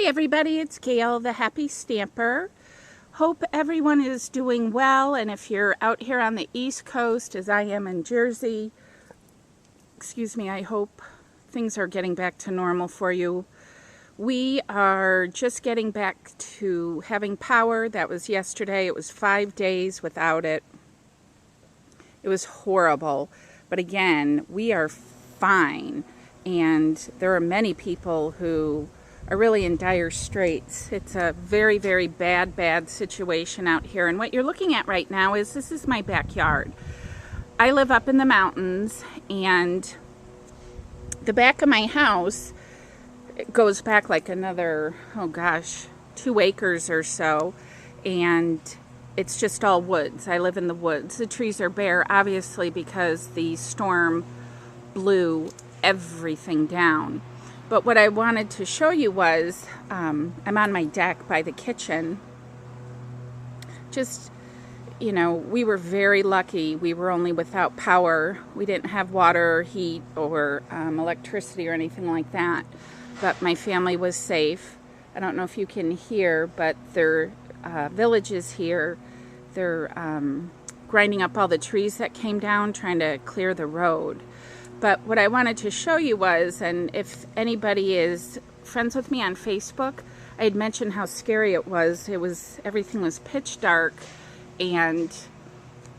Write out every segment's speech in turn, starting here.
Hi everybody, it's Gail, the Happy Stamper. Hope everyone is doing well, and if you're out here on the East Coast, as I am in Jersey, I hope things are getting back to normal for you. We are just getting back to having power. That was yesterday. It was 5 days without it. It was horrible. But again, we are fine. And there are many people who are really in dire straits. It's a very, very bad situation out here. And what you're looking at right now is, this is my backyard. I live up in the mountains, and the back of my house, it goes back like another, 2 acres or so. And it's just all woods. I live in the woods. The trees are bare, obviously, because the storm blew everything down. But what I wanted to show you was, I'm on my deck by the kitchen. We were very lucky. We were only without power. We didn't have water, heat, or electricity or anything like that. But my family was safe. I don't know if you can hear, but their village is here. They're grinding up all the trees that came down, trying to clear the road. But what I wanted to show you was, and if anybody is friends with me on Facebook, I had mentioned how scary it was. Everything was pitch dark, and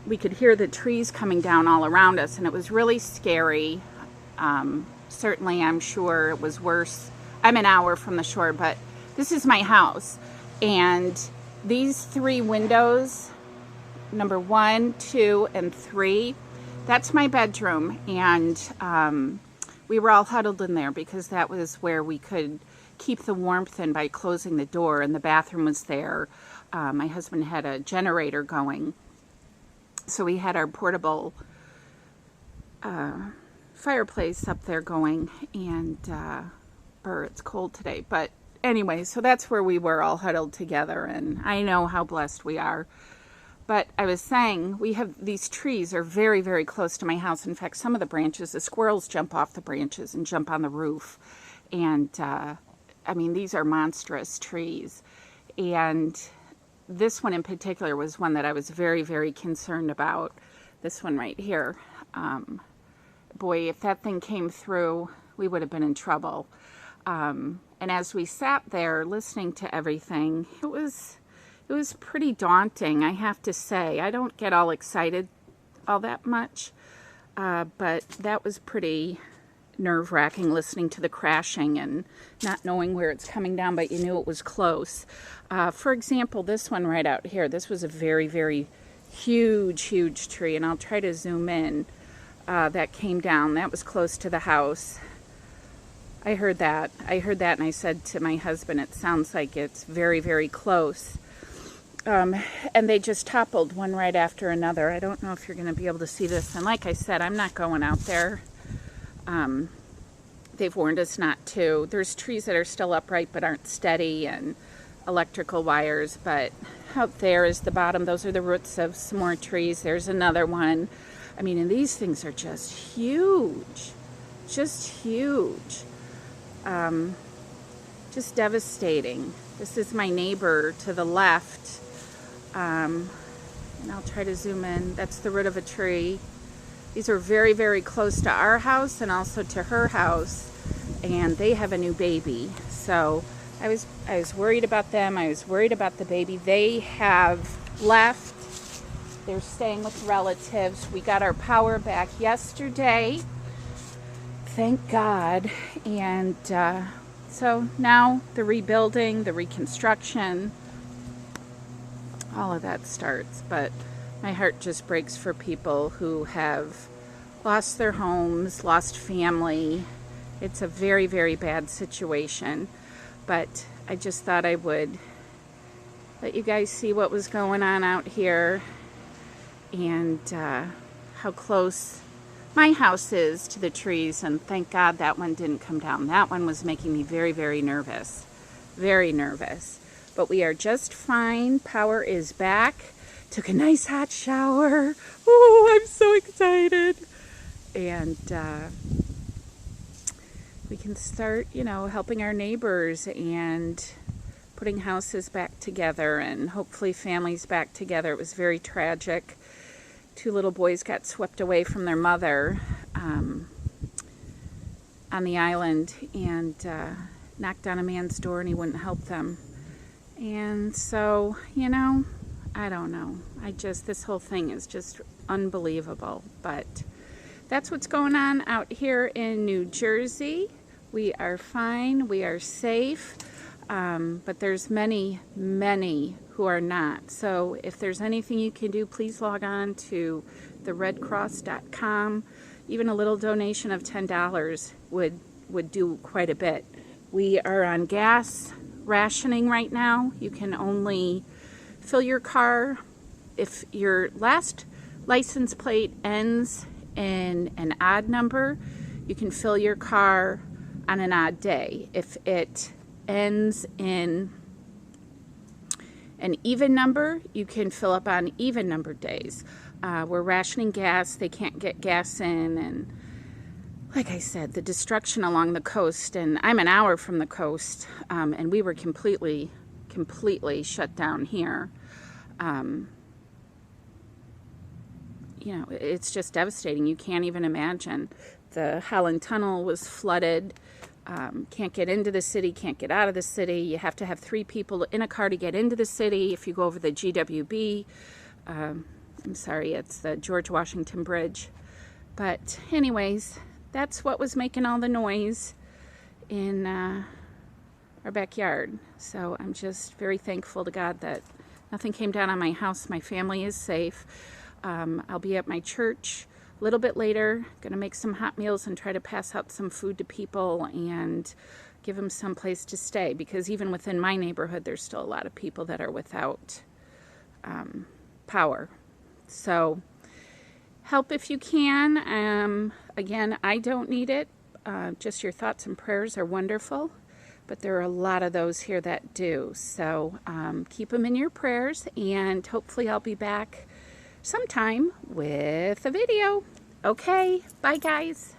we could hear the trees coming down all around us, and it was really scary. Certainly, I'm sure it was worse. I'm an hour from the shore, but this is my house. And these 3 windows, number 1, 2, and 3, that's my bedroom. And we were all huddled in there because that was where we could keep the warmth in by closing the door, and the bathroom was there. My husband had a generator going, so we had our portable fireplace up there going, and it's cold today, but anyway, so that's where we were all huddled together, and I know how blessed we are. But I was saying, these trees are very, very close to my house. In fact, some of the branches, the squirrels jump off the branches and jump on the roof. And these are monstrous trees. And this one in particular was one that I was very, very concerned about. This one right here. Boy, if that thing came through, we would have been in trouble. And as we sat there listening to everything, it was pretty daunting, I have to say. I don't get all excited all that much, but that was pretty nerve-wracking, listening to the crashing and not knowing where it's coming down, but you knew it was close. For example, this one right out here, this was a very, very huge tree, and I'll try to zoom in. That came down. That was close to the house. I heard that, and I said to my husband, it sounds like it's very, very close. And they just toppled one right after another. I don't know if you're going to be able to see this. And like I said, I'm not going out there. They've warned us not to. There's trees that are still upright but aren't steady, and electrical wires. But out there is the bottom. Those are the roots of some more trees. There's another one. And these things are just huge. Just huge. Just devastating. This is my neighbor to the left. And I'll try to zoom in. That's the root of a tree. These are very, very close to our house and also to her house. And they have a new baby. So I was worried about them. I was worried about the baby. They have left. They're staying with relatives. We got our power back yesterday. Thank God. And so now the rebuilding, the reconstruction, all of that starts. But my heart just breaks for people who have lost their homes, lost family. It's a very, very bad situation. But I just thought I would let you guys see what was going on out here, and how close my house is to the trees. And thank God that one didn't come down. That one was making me very, very nervous. Very nervous. But we are just fine. Power is back. Took a nice hot shower. Oh, I'm so excited. And we can start, you know, helping our neighbors and putting houses back together and hopefully families back together. It was very tragic. 2 little boys got swept away from their mother on the island and knocked on a man's door and he wouldn't help them. And so, you know, I don't know. This whole thing is just unbelievable. But that's what's going on out here in New Jersey. We are fine. We are safe. But there's many, many who are not. So if there's anything you can do, please log on to theredcross.com. Even a little donation of $10 would do quite a bit. We are on gas rationing right now. You can only fill your car if your last license plate ends in an odd number. You can fill your car on an odd day. If it ends in an even number, you can fill up on even number days. We're rationing gas. They can't get gas in, and like I said, the destruction along the coast, and I'm an hour from the coast, and we were completely shut down here. You know, it's just devastating. You can't even imagine. The Holland Tunnel was flooded. Can't get into the city, can't get out of the city. You have to have 3 people in a car to get into the city. If you go over the GWB, I'm sorry, it's the George Washington Bridge. But anyways, that's what was making all the noise in our backyard. So I'm just very thankful to God that nothing came down on my house. My family is safe. I'll be at my church a little bit later, gonna make some hot meals and try to pass out some food to people and give them some place to stay, because even within my neighborhood there's still a lot of people that are without power. So help if you can. Again, I don't need it. Just your thoughts and prayers are wonderful, but there are a lot of those here that do. So keep them in your prayers, and hopefully I'll be back sometime with a video. Okay, bye guys.